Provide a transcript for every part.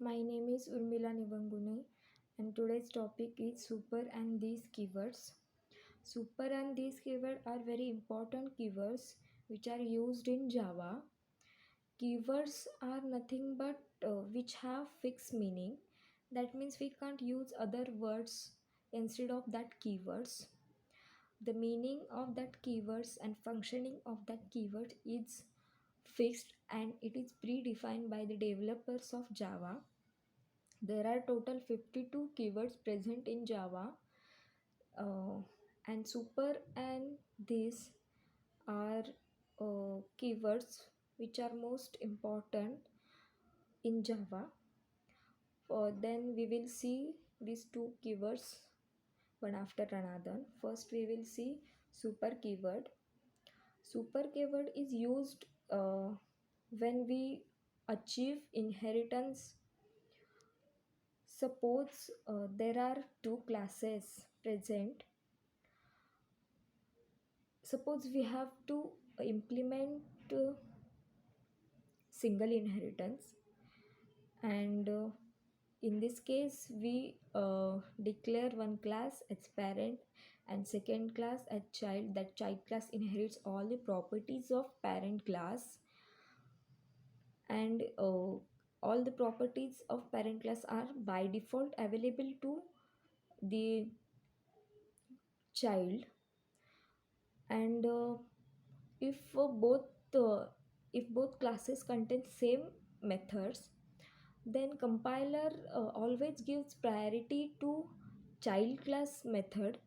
My name is Urmila Nivangune and today's topic is super and these keywords. Super and these keywords are very important keywords which are used in Java. Keywords are nothing but which have fixed meaning. That means we can't use other words instead of that keywords. The meaning of that keywords and functioning of that keyword is fixed and it is predefined by the developers of Java. There are total 52 keywords present in Java, uh, and super and these are keywords which are most important in Java. Then we will see these two keywords one after another. First, we will see super keyword. Super keyword is used when we achieve inheritance. Suppose there are two classes present. Suppose we have to implement single inheritance, and in this case we declare one class as parent and second class as child. That child class inherits all the properties of parent class, and all the properties of parent class are by default available to the child. And if if both classes contain same methods, then compiler always gives priority to child class method.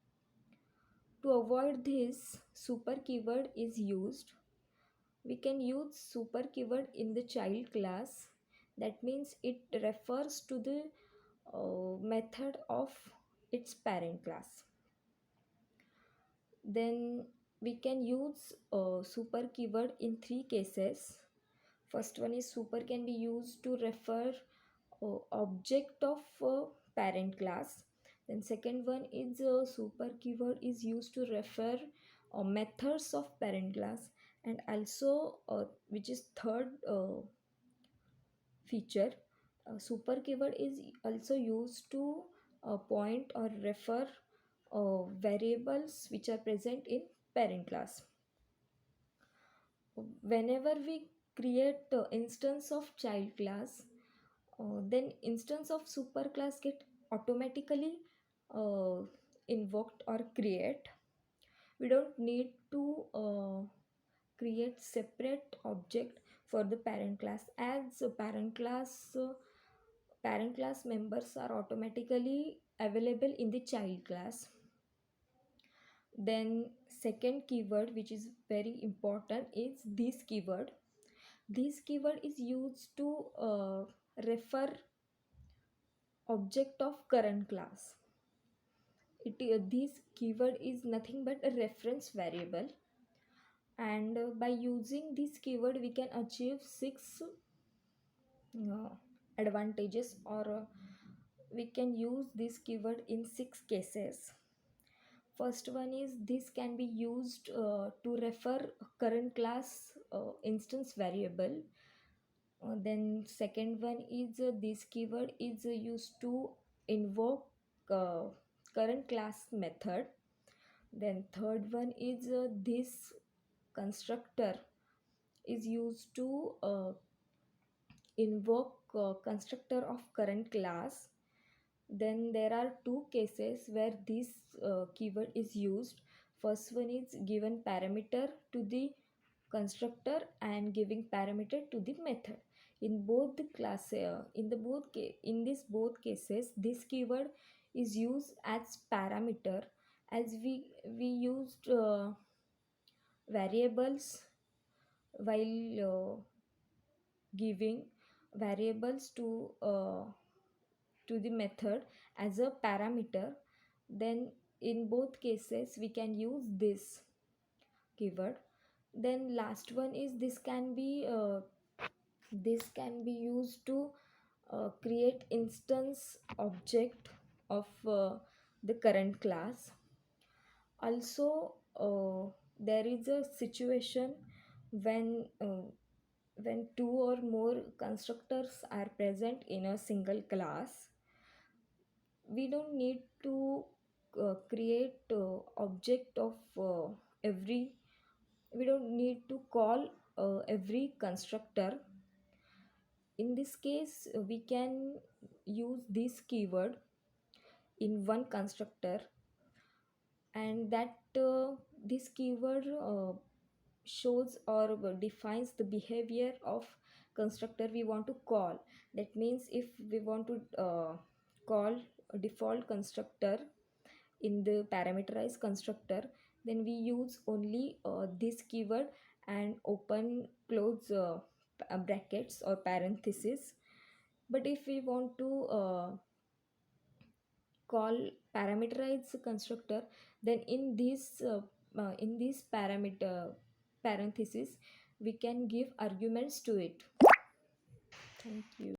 To avoid this, super keyword is used. We can use super keyword in the child class. That means it refers to the method of its parent class. Then we can use super keyword in three cases. First one is super can be used to refer object of parent class. Then second one is super keyword is used to refer methods of parent class, and also which is third feature, super keyword is also used to point or refer variables which are present in parent class. Whenever we create instance of child class, then instance of super class get automatically uh, invoked or create. We don't need to create separate object for the parent class, as parent class members are automatically available in the child class. Then second keyword which is very important is this keyword. This keyword is used to refer object of current class. This keyword is nothing but a reference variable, and by using this keyword we can achieve six advantages, or we can use this keyword in six cases. First one is this can be used to refer current class instance variable. Then second one is this keyword is used to invoke uh, current class method. Then third one is this constructor is used to invoke constructor of current class. Then there are two cases where this keyword is used. First one is given parameter to the constructor and giving parameter to the method. In both the class, in this both cases, this keyword is used as parameter, as we used variables while giving variables to the method as a parameter. Then in both cases we can use this keyword. Then last one is this can be used to create instance object of the current class. Also there is a situation when when two or more constructors are present in a single class, we don't need to create object of every we don't need to call every constructor. In this case, we can use this keyword in one constructor, and that this keyword shows or defines the behavior of constructor we want to call. That means if we want to call a default constructor in the parameterized constructor, then we use only this keyword and open close brackets or parentheses. But if we want to call parameterized constructor, then in this parameter parenthesis we can give arguments to it. Thank you.